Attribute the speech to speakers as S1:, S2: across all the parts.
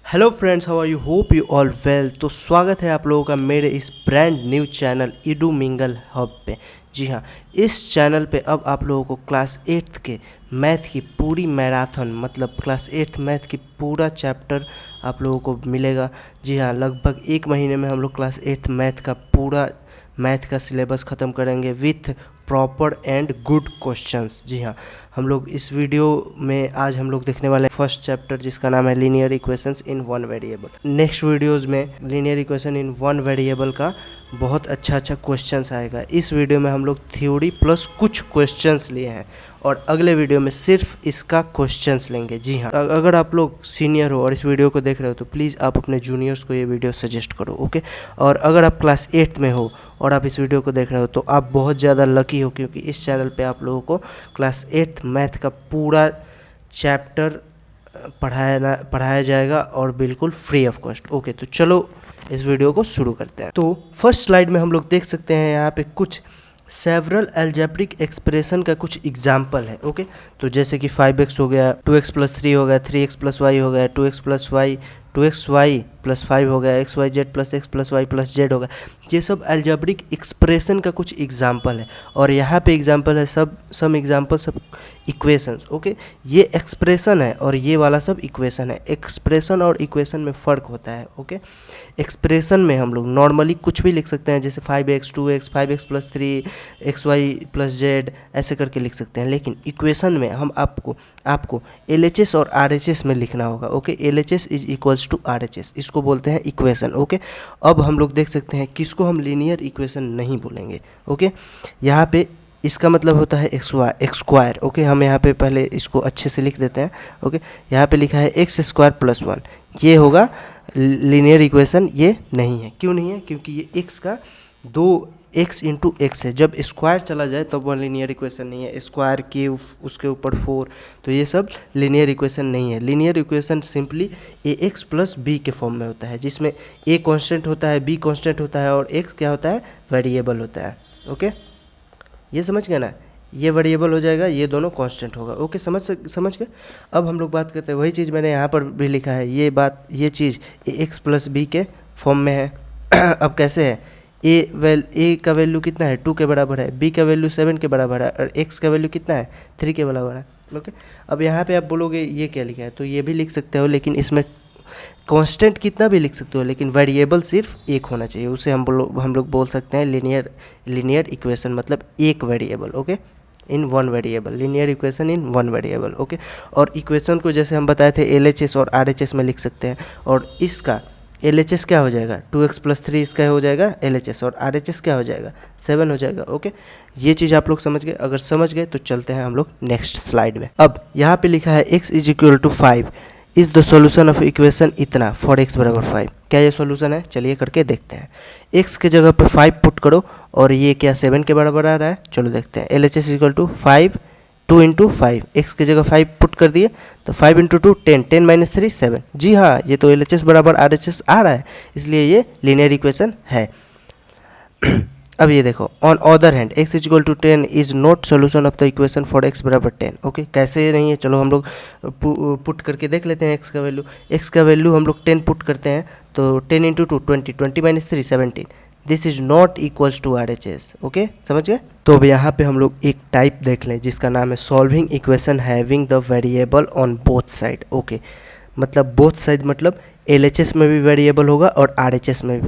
S1: Hello friends, how are you? Hope you all well. तो स्वागत है आप लोगों का मेरे इस brand new channel Edu Mingle Hub पे। जी हाँ, इस चैनल पे अब आप लोगों को क्लास 8th के मैथ की पूरी मैराथन, मतलब क्लास 8th मैथ की पूरा चैप्टर आप लोगों को मिलेगा। जी हाँ, लगभग एक महीने में हम लोग क्लास 8th मैथ का पूरा मैथ का सिलेबस ख़त्म करेंगे with proper and good questions. जी हाँ, हम लोग इस वीडियो में आज हम लोग देखने वाले हैं फर्स्ट चैप्टर जिसका नाम है linear equations in one variable. Next videos में linear equation in one variable का बहुत अच्छा क्वेश्चंस आएगा। इस वीडियो में हम लोग थ्योरी प्लस कुछ क्वेश्चंस लिए हैं और अगले वीडियो में सिर्फ इसका क्वेश्चंस लेंगे। जी हाँ, अगर आप लोग सीनियर हो और इस वीडियो को देख रहे हो तो प्लीज़ आप अपने जूनियर्स को ये वीडियो सजेस्ट करो, ओके। और अगर आप क्लास 8th में हो और आप इस वीडियो को देख रहे हो तो आप बहुत ज़्यादा लकी हो, क्योंकि इस चैनल पे आप लोगों को क्लास 8th मैथ का पूरा चैप्टर पढ़ाया जाएगा और बिल्कुल फ्री ऑफ कॉस्ट। ओके, तो चलो इस वीडियो को शुरू करते हैं। तो फर्स्ट स्लाइड में हम लोग देख सकते हैं यहाँ पे कुछ सेवरल एल्जेब्रिक एक्सप्रेशन का कुछ एग्जाम्पल है। ओके, तो जैसे कि 5x हो गया, 2x + 3 हो गया, 3x + y हो गया, 2x + y, 2xy + 5 हो गया, xyz + x + y + z हो गया। ये सब एल्जेब्रिक एक्सप्रेशन का कुछ एग्जाम्पल है और यहाँ पे एग्जाम्पल है सब एग्जाम्पल सब इक्वेशंस। ओके, ये एक्सप्रेशन है और ये वाला सब इक्वेशन है। एक्सप्रेशन और इक्वेशन में फ़र्क होता है। ओके, एक्सप्रेशन में हम लोग नॉर्मली कुछ भी लिख सकते हैं, जैसे 5x 2x 5x + 3 xy + z ऐसे करके लिख सकते हैं, लेकिन इक्वेशन में हम आपको LHS और RHS में लिखना होगा। ओके, LHS = RHS, इसको बोलते हैं इक्वेशन। ओके, अब हम लोग देख सकते हैं किसको हम लीनियर इक्वेशन नहीं बोलेंगे। ओके, यहाँ पे इसका मतलब होता है एक्स स्क्वायर। ओके, हम यहाँ पे पहले इसको अच्छे से लिख देते हैं। ओके, यहाँ पे लिखा है x² + 1, ये होगा लीनियर इक्वेशन। ये नहीं है। क्यों नहीं है? क्योंकि ये x का 2x × x है। जब स्क्वायर चला जाए तब वह लीनियर इक्वेशन नहीं है। स्क्वायर क्यूब उसके ऊपर 4, तो ये सब लीनियर इक्वेशन नहीं है। Linear equation simply ax + b के फॉर्म में होता है, जिसमें a कांस्टेंट होता है, b कांस्टेंट होता है और x क्या होता है? वेरिएबल होता है। ओके, ये समझ गए ना? ये वेरिएबल हो जाएगा, ये दोनों कांस्टेंट होगा। ओके, समझ गए? अब हम लोग बात करते हैं वही चीज़ मैंने यहाँ पर भी लिखा है। ये चीज़ ax + b के फॉर्म में है। अब कैसे है? a का वैल्यू कितना है? 2 के बराबर है, b का वैल्यू 7 के बराबर है और x का वैल्यू कितना है? 3 के बराबर है। ओके, अब यहाँ पे आप बोलोगे ये क्या लिखा है, तो ये भी लिख सकते हो, लेकिन इसमें कांस्टेंट कितना भी लिख सकते हो, लेकिन वेरिएबल सिर्फ एक होना चाहिए। उसे हम लोग बोल सकते हैं लीनियर इक्वेशन, मतलब एक variable. Okay, in one variable, linear equation in one variable. Okay, और इक्वेशन को जैसे हम बताए थे LHS और RHS में लिख सकते हैं, और इसका LHS क्या हो जाएगा? 2x + 3 इसका हो जाएगा LHS, और RHS क्या हो जाएगा? 7 हो जाएगा। ओके, ये चीज़ आप लोग समझ गए? अगर समझ गए तो चलते हैं हम लोग नेक्स्ट स्लाइड में। अब यहाँ पे लिखा है x = 5 is the solution of equation इतना फॉर x = 5। क्या ये सॉल्यूशन है? चलिए करके देखते हैं। x के जगह पे 5 पुट करो और ये क्या 7 के बराबर आ रहा है? चलो देखते हैं। LHS = 5 2 × 5, x की जगह 5 पुट कर दिए तो 5 × 2 10, 10 - 3 7। जी हाँ, ये तो LHS = RHS आ रहा है, इसलिए ये लीनियर इक्वेशन है। अब ये देखो, on other hand x = 10 is not solution of the equation for x = 10। Okay, कैसे नहीं है? चलो हम लोग पुट करके देख लेते हैं। x का वैल्यू हम लोग 10 पुट करते हैं तो 10 × 2 20, 20 - 3 17। This is not equals to RHS। Okay, समझ गए? तो अब यहाँ पे हम लोग एक टाइप देख लें जिसका नाम है solving equation having the variable on both side. Okay, मतलब बोथ साइड मतलब LHS में भी वेरिएबल होगा और RHS में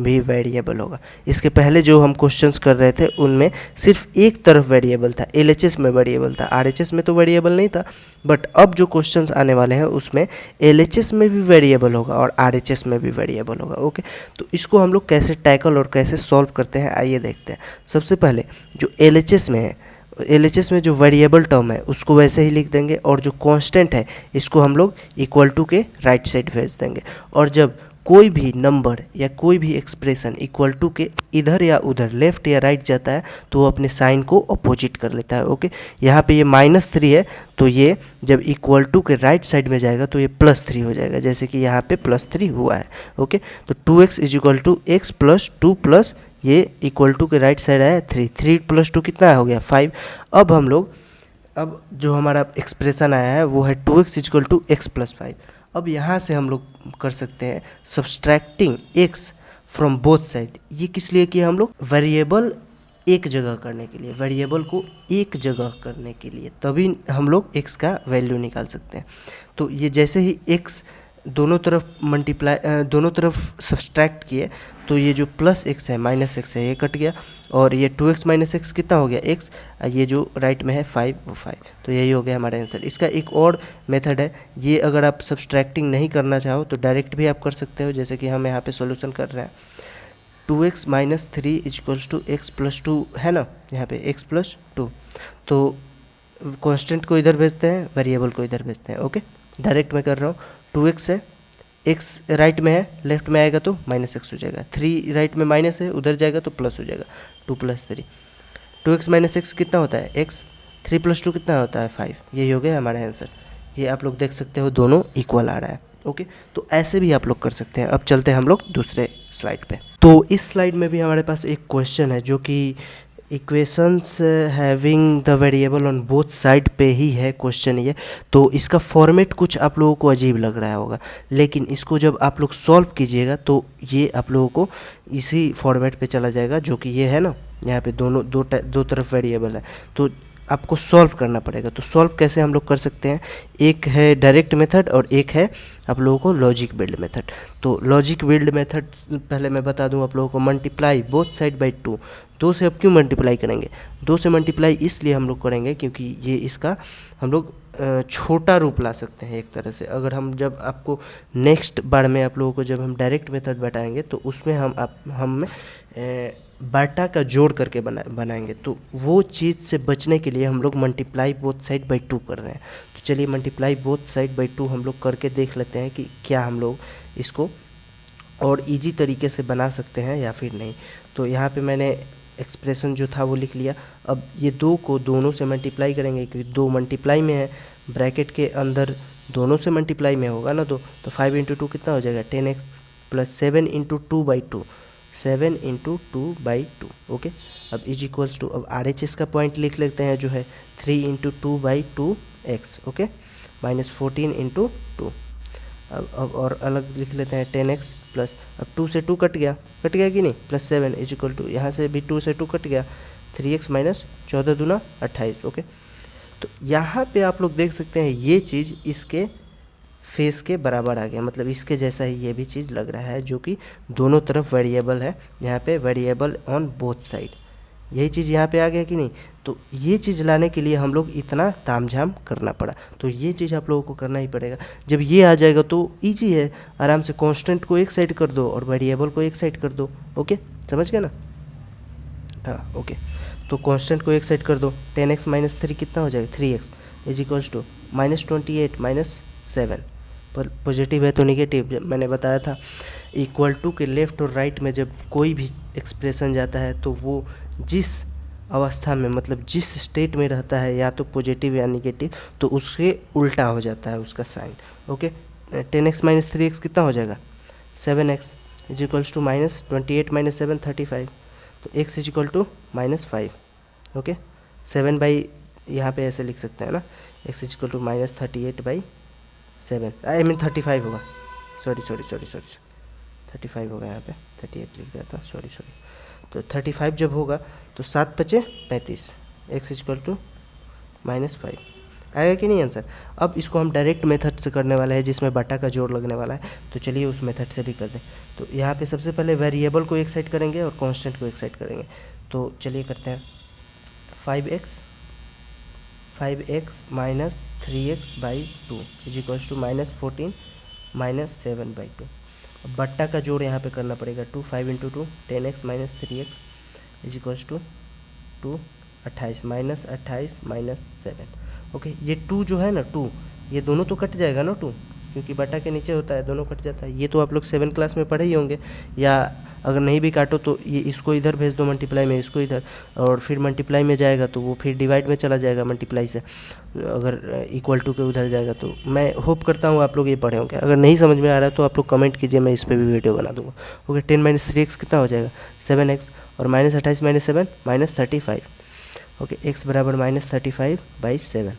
S1: भी वेरिएबल होगा। इसके पहले जो हम क्वेश्चंस कर रहे थे उनमें सिर्फ एक तरफ वेरिएबल था, LHS में वेरिएबल था, RHS में तो वेरिएबल नहीं था। बट अब जो क्वेश्चंस आने वाले हैं उसमें LHS में भी वेरिएबल होगा और RHS में भी वेरिएबल होगा। ओके, तो इसको हम लोग कैसे टैकल और कैसे सॉल्व करते हैं, आइए देखते हैं। सबसे पहले जो LHS में है, LHS में जो वेरिएबल टर्म है उसको वैसे ही लिख देंगे, और जो कांस्टेंट है इसको हम लोग = के राइट साइड भेज देंगे। और जब कोई भी नंबर या कोई भी एक्सप्रेशन = के इधर या उधर लेफ्ट या राइट जाता है तो वो अपने साइन को अपोजिट कर लेता है। ओके, यहाँ पे ये -3 है तो ये जब = के राइट साइड में जाएगा तो ये +3 हो जाएगा, जैसे कि यहाँ पे +3 हुआ है। ओके, तो 2x = x + 2 ये = के राइट साइड आया 3 + 2 कितना हो गया? 5। अब हम लोग जो हमारा एक्सप्रेशन आया है वो है 2x = x + 5। अब यहाँ से हम लोग कर सकते हैं subtracting x from both side. ये किस लिए किया हम लोग? वेरिएबल एक जगह करने के लिए, वेरिएबल को एक जगह करने के लिए, तभी हम लोग x का वैल्यू निकाल सकते हैं। तो ये जैसे ही x दोनों तरफ सब्सट्रैक्ट किए तो ये जो प्लस x है माइनस x है ये कट गया, और ये 2x माइनस एक्स कितना हो गया? x। ये जो राइट में है 5 वो 5, तो यही हो गया हमारा आंसर। इसका एक और मेथड है, ये अगर आप सब्सट्रैक्टिंग नहीं करना चाहो तो डायरेक्ट भी आप कर सकते हो, जैसे कि हम यहाँ पे सॉल्यूशन कर रहे हैं 2x minus 3 equals to x plus 2 है ना, यहाँ पे x प्लस 2। तो कांस्टेंट को इधर भेजते हैं, वेरिएबल को इधर भेजते हैं। ओके, डायरेक्ट मैं कर रहा हूँ। 2x है, x राइट में है, लेफ्ट में आएगा तो माइनस एक्स हो जाएगा। 3 राइट में माइनस है, उधर जाएगा तो प्लस हो जाएगा, 2 प्लस 3। 2x माइनस एक्स कितना होता है? x। 3 प्लस 2 कितना होता है? 5। यही हो गया हमारा आंसर। ये आप लोग देख सकते हो दोनों इक्वल आ रहा है। ओके, तो ऐसे भी आप लोग कर सकते हैं। अब चलते हैं हम लोग दूसरे स्लाइड पे। तो इस स्लाइड में भी हमारे पास एक क्वेश्चन है जो कि equations having the variable on both side पे ही है क्वेश्चन ये। तो इसका फॉर्मेट कुछ आप लोगों को अजीब लग रहा होगा, लेकिन इसको जब आप लोग सॉल्व कीजिएगा तो ये आप लोगों को इसी फॉर्मेट पे चला जाएगा, जो कि ये है ना, यहाँ पे दो तरफ वेरिएबल है, तो आपको सॉल्व करना पड़ेगा। तो सॉल्व कैसे हम लोग कर सकते हैं? एक है डायरेक्ट मेथड और एक है आप लोगों को लॉजिक बिल्ड मेथड। तो लॉजिक बिल्ड मेथड पहले मैं बता दूं आप लोगों को, मल्टीप्लाई बोथ साइड बाई 2। 2 से अब क्यों मल्टीप्लाई करेंगे? 2 से मल्टीप्लाई इसलिए हम लोग करेंगे क्योंकि ये इसका हम लोग छोटा रूप ला सकते हैं एक तरह से। अगर हम जब आपको नेक्स्ट बार में आप लोगों को जब हम डायरेक्ट मेथड बताएंगे तो उसमें हम बाटा का जोड़ करके बनाएंगे, तो वो चीज़ से बचने के लिए हम लोग मल्टीप्लाई बोथ साइड बाई 2 कर रहे हैं। तो चलिए मल्टीप्लाई बोथ साइड बाई 2 हम लोग करके देख लेते हैं कि क्या हम लोग इसको और इजी तरीके से बना सकते हैं या फिर नहीं। तो यहाँ पे मैंने एक्सप्रेशन जो था वो लिख लिया। अब ये 2 को दोनों से मल्टीप्लाई करेंगे क्योंकि 2 मल्टीप्लाई में है, ब्रैकेट के अंदर दोनों से मल्टीप्लाई में होगा ना, तो 5 इंटू 2 कितना हो जाएगा? 10x plus 7 into 2 by 2, 7 into 2 by 2। Okay, अब इज इक्वल्स टू, अब आर एच एस का पॉइंट लिख लेते हैं जो है 3 into 2 by 2x। Okay, minus 14 into 2। अब और अलग लिख लेते हैं 10x प्लस, अब 2 से 2 कट गया कि नहीं, प्लस 7 इज इक्वल टू, यहाँ से भी 2 से 2 कट गया, 3x माइनस 14 दूना 28। ओके, तो यहाँ पे आप लोग देख सकते हैं ये चीज़ इसके फेस के बराबर आ गया, मतलब इसके जैसा ही ये भी चीज़ लग रहा है, जो कि दोनों तरफ वेरिएबल है। यहाँ पे वेरिएबल ऑन बोथ साइड, यही चीज़ यहाँ पे आ गया कि नहीं। तो ये चीज़ लाने के लिए हम लोग इतना तामझाम करना पड़ा, तो ये चीज़ आप लोगों को करना ही पड़ेगा। जब ये आ जाएगा तो ईजी है, आराम से कांस्टेंट को एक साइड कर दो और वेरिएबल को एक साइड कर दो। ओके, समझ गए ना? हाँ, ओके, तो कांस्टेंट को एक साइड कर दो, 10x माइनस 3 कितना हो जाएगा? 3x is equals to minus 28 minus 7। पर पॉजिटिव है तो निगेटिव, मैंने बताया था इक्वल टू के लेफ़्ट और राइट में जब कोई भी एक्सप्रेशन जाता है तो वो जिस अवस्था में, मतलब जिस स्टेट में रहता है, या तो पॉजिटिव या निगेटिव, तो उसके उल्टा हो जाता है उसका sign. Okay, 10x minus 3x कितना हो जाएगा? 7x is equals to minus 28 minus 7 35, तो x is equal to minus 5। Okay, 7 by यहाँ पे ऐसे लिख सकते हैं ना, x is equal to minus 38 by 7, I mean 35 होगा, सॉरी 35 होगा, यहाँ पे 38 लिख दिया था, सॉरी। तो 35 जब होगा तो 7 × 5 = 35, x इक्वल टू माइनस 5 आएगा कि नहीं आंसर। अब इसको हम डायरेक्ट मेथड से करने वाले हैं जिसमें बटा का जोड़ लगने वाला है, तो चलिए उस मेथड से भी कर दें। तो यहाँ पे सबसे पहले वेरिएबल को एक साइड करेंगे और कांस्टेंट को एक साइड करेंगे। तो चलिए करते हैं 5x minus 3x by 2 is equals to minus 14 minus 7 by 2। अब बट्टा का जोड़ यहाँ पे करना पड़ेगा, 2 5 into 2 10x minus 3x is equals to 2 28 minus 28 minus 7। Okay, ये 2 जो है ना, 2 ये दोनों तो कट जाएगा ना, 2 क्योंकि बटा के नीचे होता है, दोनों कट जाता है। ये तो आप लोग 7 क्लास में पढ़े ही होंगे, या अगर नहीं भी काटो तो ये इसको इधर भेज दो मल्टीप्लाई में, इसको इधर, और फिर मल्टीप्लाई में जाएगा तो वो फिर डिवाइड में चला जाएगा मल्टीप्लाई से, अगर इक्वल टू के उधर जाएगा। तो मैं होप करता हूँ आप लोग ये पढ़े होंगे। अगर नहीं समझ में आ रहा है तो आप लोग कमेंट कीजिए, मैं इस पर भी वीडियो बना दूँगा। ओके, 10 माइनस 3x कितना हो जाएगा? 7x, और minus 28 minus 7 minus 35। Okay, x बराबर माइनस 35 बाई 7।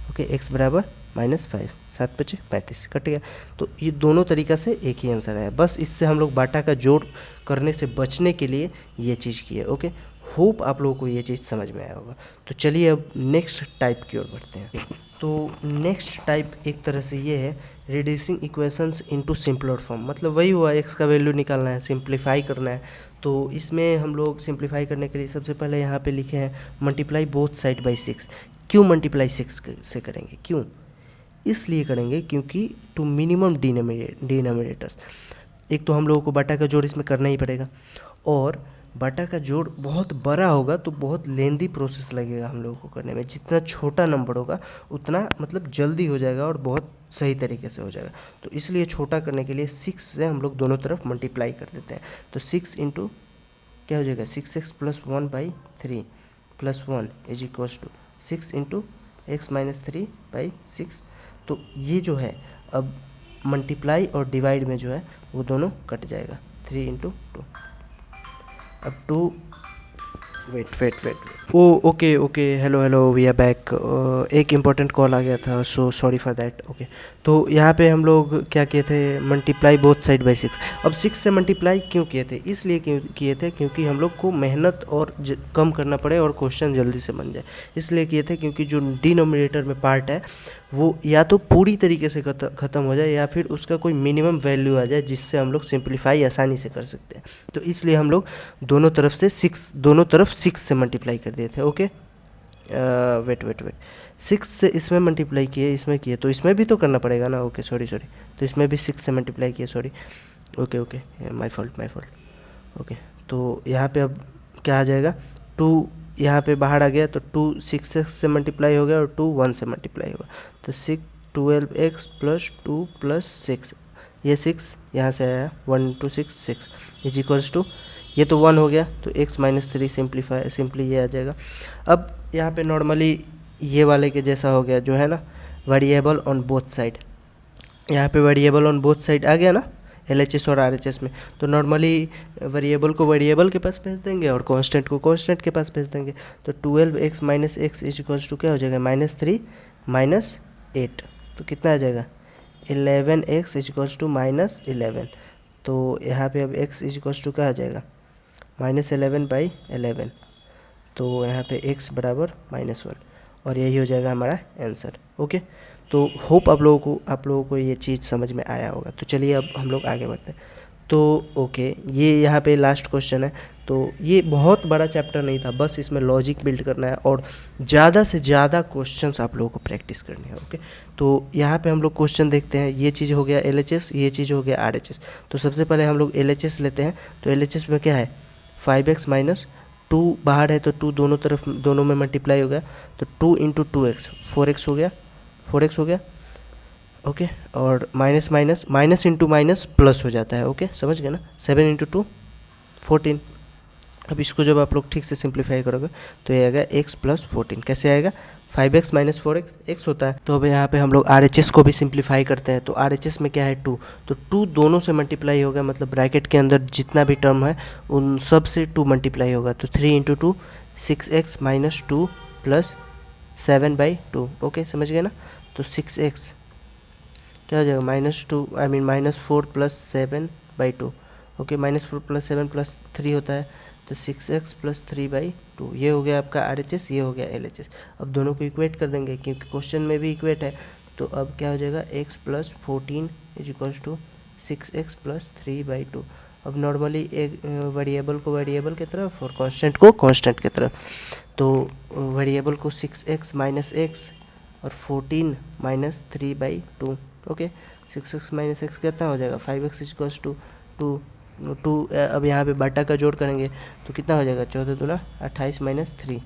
S1: ओके, x बराबर माइनस 5, 7 5 35 कट गया। तो ये दोनों तरीक़ा से एक ही आंसर है, बस इससे हम लोग बाटा का जोड़ करने से बचने के लिए ये चीज़ की है। ओके, होप आप लोगों को ये चीज़ समझ में आया होगा। तो चलिए अब नेक्स्ट टाइप की ओर बढ़ते हैं। तो नेक्स्ट टाइप एक तरह से ये है reducing equations into simpler form, मतलब वही हुआ एक्स का वैल्यू निकालना है, सिंप्लीफाई करना है। तो इसमें हम लोग सिंप्लीफाई करने के लिए सबसे पहले यहाँ पे लिखे हैं मल्टीप्लाई बोथ साइड बाई 6। क्यों मल्टीप्लाई 6 से करेंगे, क्यों? इसलिए करेंगे क्योंकि टू मिनिमम डिनोमिनेटर्स, एक तो हम लोगों को बाटा का जोड़ इसमें करना ही पड़ेगा, और बाटा का जोड़ बहुत बड़ा होगा तो बहुत लेंदी प्रोसेस लगेगा हम लोगों को करने में। जितना छोटा नंबर होगा उतना मतलब जल्दी हो जाएगा और बहुत सही तरीके से हो जाएगा। तो इसलिए छोटा करने के लिए 6 से हम लोग दोनों तरफ मल्टीप्लाई कर देते हैं। तो 6 इंटू क्या हो जाएगा 6x plus 1/3 plus 1 is equals to 6 into x minus 3/6। तो ये जो है अब मल्टीप्लाई और डिवाइड में जो है वो दोनों कट जाएगा, 3 इंटू 2। अब 2 wait oh okay hello we are back. एक इम्पोर्टेंट कॉल आ गया था, so sorry for that. Okay, तो यहाँ पे हम लोग क्या किए थे, मल्टीप्लाई बोथ साइड बाई 6। अब 6 से मल्टीप्लाई क्यों किए थे, इसलिए क्यों किए थे क्योंकि हम लोग को मेहनत और कम करना पड़े और क्वेश्चन जल्दी से बन जाए, इसलिए किए थे। क्योंकि जो डिनोमिनेटर में पार्ट है वो या तो पूरी तरीके से ख़त्म हो जाए या फिर उसका कोई मिनिमम वैल्यू आ जाए जिससे हम लोग सिंप्लीफाई आसानी से कर सकते हैं। तो इसलिए हम लोग दोनों तरफ 6 से मल्टीप्लाई कर दिए थे। ओके, वेट 6 से इसमें मल्टीप्लाई किए, इसमें किए, तो इसमें भी तो करना पड़ेगा ना। ओके सॉरी, तो इसमें भी 6 से मल्टीप्लाई किए, sorry. Okay my fault. Okay, तो यहाँ पे अब क्या आ जाएगा, 2 यहाँ पे बाहर आ गया तो 2 6 से मल्टीप्लाई हो गया और 2 1 से मल्टीप्लाई होगा। तो 12x प्लस 2 प्लस 6, ये 6 यहाँ से आया 1 इंटू 6 इज इक्वल्स टू, ये तो 1 हो गया तो x माइनस 3 सिंपली ये आ जाएगा। अब यहाँ पे नॉर्मली ये वाले के जैसा हो गया जो है ना, वेरिएबल ऑन बोथ साइड। यहाँ पे वेरिएबल ऑन बोथ साइड आ गया ना LHS और RHS में। तो नॉर्मली वेरिएबल को वेरिएबल के पास भेज देंगे और कांस्टेंट को कांस्टेंट के पास भेज देंगे। तो 12x minus x is equals to क्या हो जाएगा, -3 माइनस 8, तो कितना आ जाएगा 11x इज इक्वल्स टू -11। तो यहाँ पे अब x इज इक्वल्स टू क्या आ जाएगा -11/11। तो यहाँ पे x बराबर -1 और यही हो जाएगा हमारा आंसर। ओके, तो होप आप लोगों को ये चीज़ समझ में आया होगा। तो चलिए अब हम लोग आगे बढ़ते हैं। तो ओके, ये यहाँ पे लास्ट क्वेश्चन है। तो ये बहुत बड़ा चैप्टर नहीं था, बस इसमें लॉजिक बिल्ड करना है और ज़्यादा से ज़्यादा क्वेश्चंस आप लोगों को प्रैक्टिस करनी है। ओके, तो यहाँ पे हम लोग क्वेश्चन देखते हैं। ये चीज़ हो गया LHS, ये चीज़ हो गया RHS। तो सबसे पहले हम लोग LHS लेते हैं। तो LHS में क्या है, 5x माइनस 2 बाहर है तो 2 दोनों में मल्टीप्लाई हो गया, तो 2 इंटू 2x 4x हो गया। ओके, और माइनस इंटू माइनस प्लस हो जाता है। ओके, समझ गए ना, 7 इंटू 2 14। अब इसको जब आप लोग ठीक से सिंप्लीफाई करोगे तो ये आएगा x प्लस 14। कैसे आएगा, 5x माइनस 4x x होता है। तो अब यहाँ पे हम लोग RHS को भी सिंप्लीफाई करते हैं। तो RHS में क्या है 2, तो 2 दोनों से मल्टीप्लाई होगा, मतलब ब्रैकेट के अंदर जितना भी टर्म है उन सब से 2 मल्टीप्लाई होगा। तो 3 into 2 6x minus 2 plus 7/2। Okay, समझ गए ना। तो 6x क्या हो जाएगा -4 प्लस 7/2। ओके, -4 प्लस 7 प्लस 3 होता है, तो 6x प्लस 3/2। ये हो गया आपका RHS, ये हो गया LHS। अब दोनों को इक्वेट कर देंगे क्योंकि क्वेश्चन में भी इक्वेट है। तो अब क्या हो जाएगा, x plus 14 is equals to 6x plus 3/2। अब नॉर्मली एक वेरिएबल को वेरिएबल की तरफ और कांस्टेंट को कांस्टेंट की तरफ। तो वेरिएबल को 6x माइनस x और 14 minus 3/2। Okay, 6x minus x कितना हो जाएगा, 5x इज इक्वल्स टू 2। अब यहाँ पे बाटा का जोड़ करेंगे तो कितना हो जाएगा, 14 दूना 28 माइनस 3।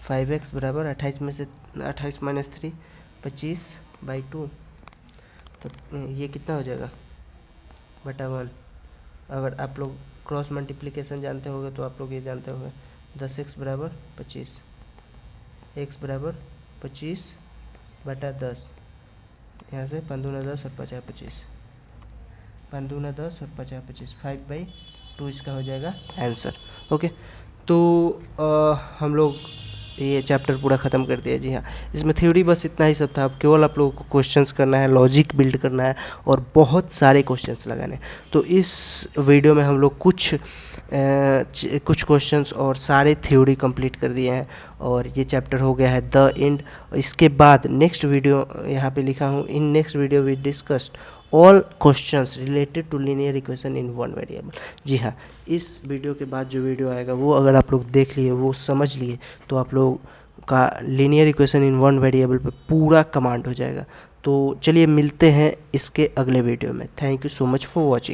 S1: 5x बराबर 28 में से 28 माइनस 3 25/2। तो ये कितना हो जाएगा, बटा 1। अगर आप लोग क्रॉस मल्टीप्लिकेशन जानते होंगे तो आप लोग ये जानते होंगे, 10x बराबर 25, x बराबर 25 बटा 10। यहाँ से 5 दूना 10 और 50 25, 5 दूना 10 और 50 25, 5/2 इसका हो जाएगा आंसर। ओके, तो हम लोग ये चैप्टर पूरा ख़त्म कर दिया। जी हाँ, इसमें थ्योरी बस इतना ही सब था। अब केवल आप लोगों को क्वेश्चंस करना है, लॉजिक बिल्ड करना है और बहुत सारे क्वेश्चंस लगाने हैं। तो इस वीडियो में हम लोग कुछ क्वेश्चंस और सारे थ्योरी कंप्लीट कर दिए हैं और ये चैप्टर हो गया है द एंड। इसके बाद नेक्स्ट वीडियो यहाँ पे लिखा हूँ, in next video we discussed all questions related to linear equation in one variable. जी हाँ, इस वीडियो के बाद जो वीडियो आएगा वो अगर आप लोग देख लिए, वो समझ लिए, तो आप लोग का linear equation in one variable पे पूरा कमांड हो जाएगा। तो चलिए मिलते हैं इसके अगले वीडियो में। Thank you so much for watching.